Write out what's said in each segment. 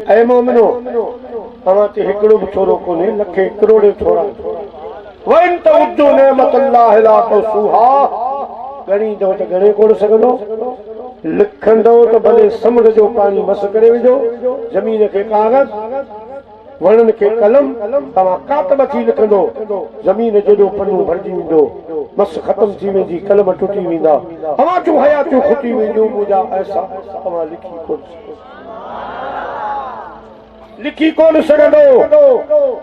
ऐ मोमिनो तव्हां ते हिकिड़ो बि छोरो कोन्हे, लखे करोड़े छोरा। वन तउद्दू नेमतुल्लाह ला तुसूहा, गणींदो त गणे कोन सघंदो, लिखंदो त भले समुंड जो पाणी बस करे विझो, ज़मीन खे कागज़, वणनि खे कलम, तव्हां कातब थी लिखंदो, ज़मीन जेॾो पन्नो भरिजी वेंदो, बस ख़त्म थी वेंदी, कलम टुटी वेंदा, हवा जूं हयातियूं खुटी वेंदियूं, मुंहिंजा ऐसा तव्हां लिखी कोन सघंदो।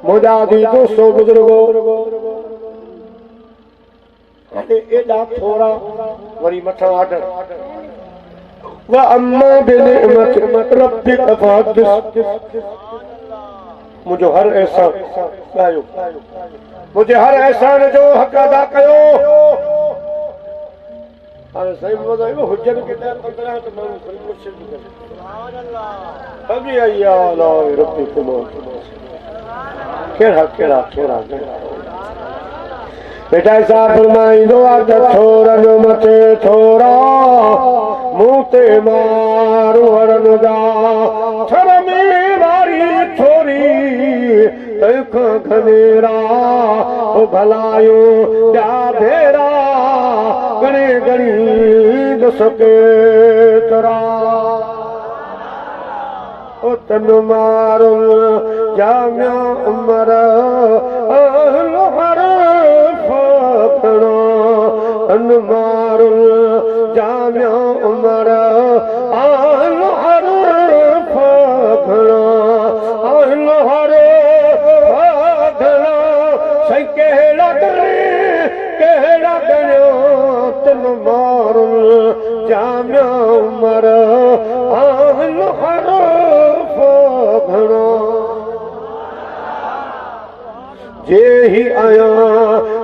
मुंहिंजा दी दोस्तो बुज़ुर्गो, हाणे एॾा थोरा वरी मथां आर्डर व अम्मा बिनिअमति रब्बिक फहदिस, मुंहिंजो हर एहसान ॻायो, मुंहिंजे हर एहसान जो हक़ अदा कयो। हाणे साईं ॿुधायो हुजनि के 15 त माण्हू कोशिशि करे सुभान अल्लाह सभी अया ला रब्बिकुम कहिड़ा कहिड़ा थोरा बेटा ऐसा फरमाईंदो आहे त थोरनि मथे थोरा, मूं ते मारू हरनि जा, थर में वारी थोरी, तंहिंखां घनेरा ओ भलायो ॿिया भेरा, घणे घणी दस केतिरा ओ तन मारुल जामिया उमर हर फकड़ो, तन मारुल जामिया उमर हर फकड़ो, हर फकड़ो, सही कहिड़ा करियो, तन मारुल जामिया उमर हर फकड़ो, जे ही आया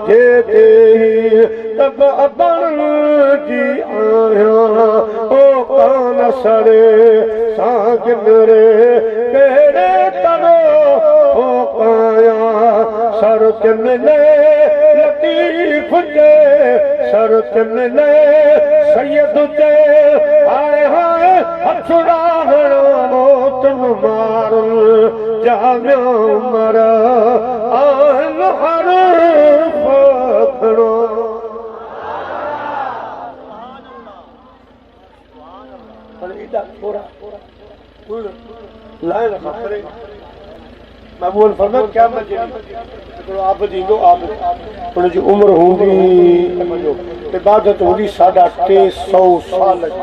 जे ते ही तब अबन जी आया, ओ कान सड़े सागिन रे केड़े तरो हो पाया, सर ते मिले लतीफ जे, सर ते मिले सैयद जे, हाय हाय हथ रावणो मोतन मारुल जामिया उमर हर फकड़ो। महबूब फरमाया क्या मजे आप दींदो, आप उन जी उम्र हूंदी, इबादत हूंदी 350 साल जी,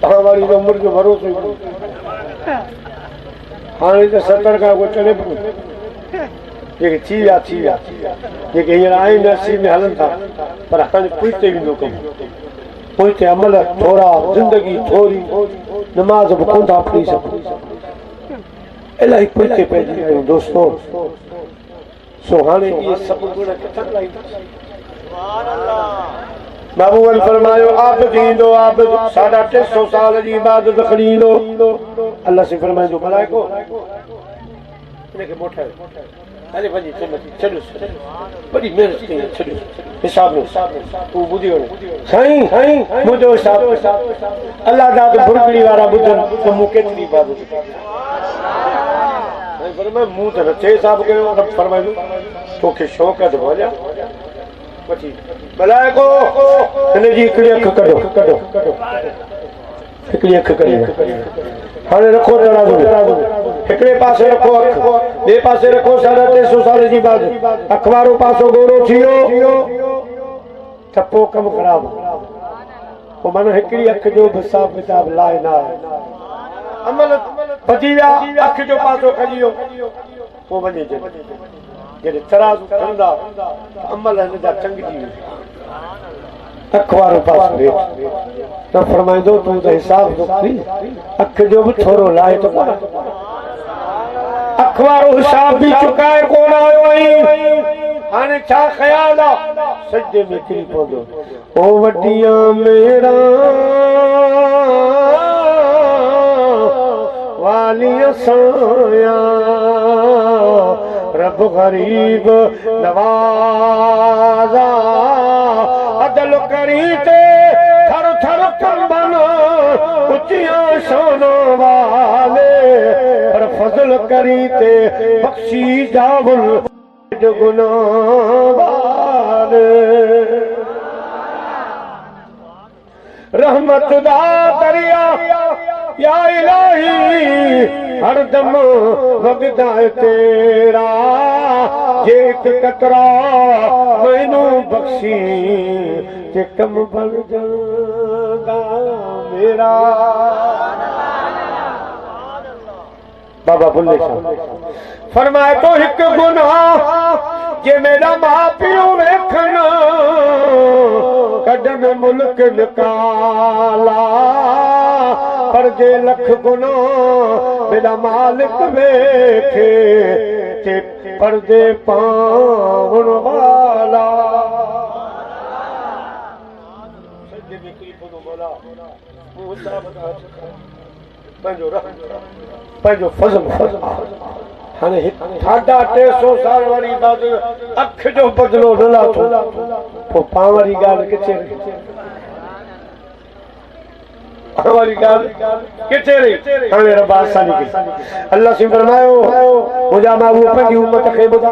तव्हां वारी उम्र जो भरोसो ई हाणे त 70 खां कोई चढ़े पियो, जेके थी विया जेके हींअर आहिनि 80 में हलनि था, पर हाणे पुठिते वेंदो कमु, पुठिते अमल थोरा, ज़िंदगी थोरी, नमाज़ बि कोन था पढ़ी सघूं, इलाही पुठिते पइजी विया आहियूं दोस्तो। सो हाणे इहे सभु गुण किथां लाहींदासीं? महबूब फरमायो आप दींदो, आप 350 साल जी इबादत खणींदो, अल्लाह से फरमाइंदो मलाइको इनखे मोटायो, अरे वञी छॾियो, वॾी महिनत कई, छॾियो हिसाब में तूं ॿुधी वञे, साईं मुंहिंजो हिसाब अल्लाह जा त बुरगड़ी वारा ॿुधनि त मूं केतिरी इबादत कई, फरमाए मूं त नथे हिसाब कयो, फरमाइंदो तोखे शौक़ु आहे त वञा वठी मलाइको हिनजी हिकिड़ी अखि कढो, हिकिड़ी अखि कढी, हाणे रखो तराज़ू, हिकिड़े पासे रखो अखि, ॿिए पासे रखो 350 साल जी इबादत, अखि वारो पासो गोरो थी वियो त पोइ कमु ख़राब, पोइ माना हिकिड़ी अखि जो बि हिसाब किताब लाइ न आहे, अमल भॼी विया, अखि जो पासो खॼी वियो, पोइ वञे जॾहिं तराज़ू खणंदा अमल हिन जा चंगिजी वेंदा, अख वारो पासो हेठि त फरमाईंदो तूं त हिसाब जो करी, अख जो बि थोरो लाहे त कोन, अख वारो हिसाब बि चुकाए कोन आयो आहीं, हाणे छा ख़्याल आहे? सजदे में किरी पवंदो, ओ वॾिया मेरा वाली साया, रब गरीब नवाजा, अदल करी ते थर पत्थर कंबन ऊंचियां शानों वाले पर फजल करी ते बख्शी जावल गुनाह वाले रहमत दा दरिया या इलाही हरदम वगदा है तेरा जे एक कतरा मैनू बख्शी ते कम बन जागा मेरा। बाबा बुल्ले साहब फरमाए तो एक गुनाह जे मेरा मां पियो वेखन कदम मुल्क निकाला पर जे लख गुनाह मेरा मालिक वेखे ते पर्दे पाउण वाला। पंहिंजो फज़ल हाणे 350 साल वारी बात अख जो बदिलो न लाथो पोइ पाण वारी ॻाल्हि किथे रही पाण वारी ॻाल्हि किथे रही। हाणे रब आसानी कई अल्लाह से फरमायो मुंहिंजा महबूब पंहिंजी उम्मत खे ॿुधा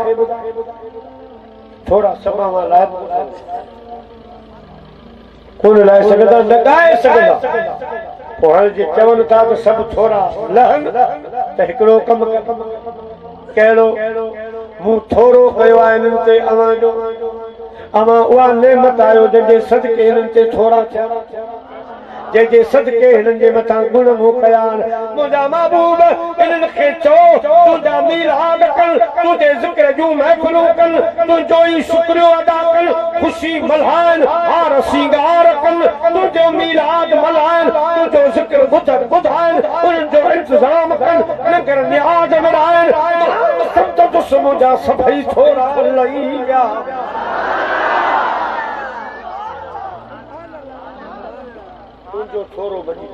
थोरा समा लाइ कोन लाइ सघंदा न ॻाए सघंदा पोइ हाणे जे चवनि था त सभु थोरा लहनि त हिकिड़ो कमु कहिड़ो मूं थोरो कयो आहे हिननि ते अवां उहा नेमत आयो जंहिंजे सदके हिननि ते थोरा थिया जंहिंजे सदके हिननि जे मथां गुण मूं कया मुंहिंजा महबूब हिननि खे चओ तुंहिंजा मीलाद कनि तुंहिंजे ज़िक्र जूं महफ़िलूं कनि तुंहिंजो ई शुक्रियो अदा कनि ख़ुशी मल्हाइनि हार सींगार कनि तुंहिंजो मीलाद मल्हाइनि तुंहिंजो ज़िक्र ॿुधाइनि उन्हनि जो इंतज़ाम कनि लंगर नियाज़ विराइनि सत मुंहिंजा सभई थोरा लही विया। तुंहिंजो थोरो बची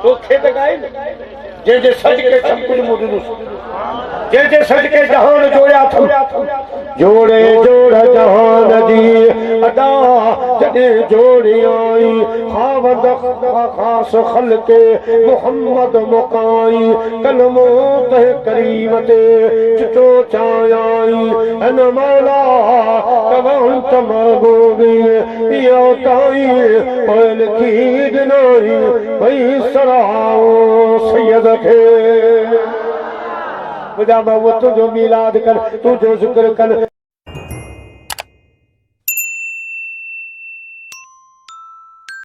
तोखे त ॻाए जंहिंजे सदके सभु कुझु मूं ॾिनो जंहिंजे सदके जहान जोड़िया अथमि जोड़े जोड़ जहान जी अदा जॾहिं जोड़ी आई खावंद ख़ास ख़ल्क़े मुहम्मद मुकाई कलमो तह करीम ते चिटो चायाई अन मौला कवं तमगोगी या ताई पल की दिनाई भई सराओ सैयद खे मुंहिंजा महबूब तुंहिंजो मीलाद कर तुंहिंजो ज़िक्र कर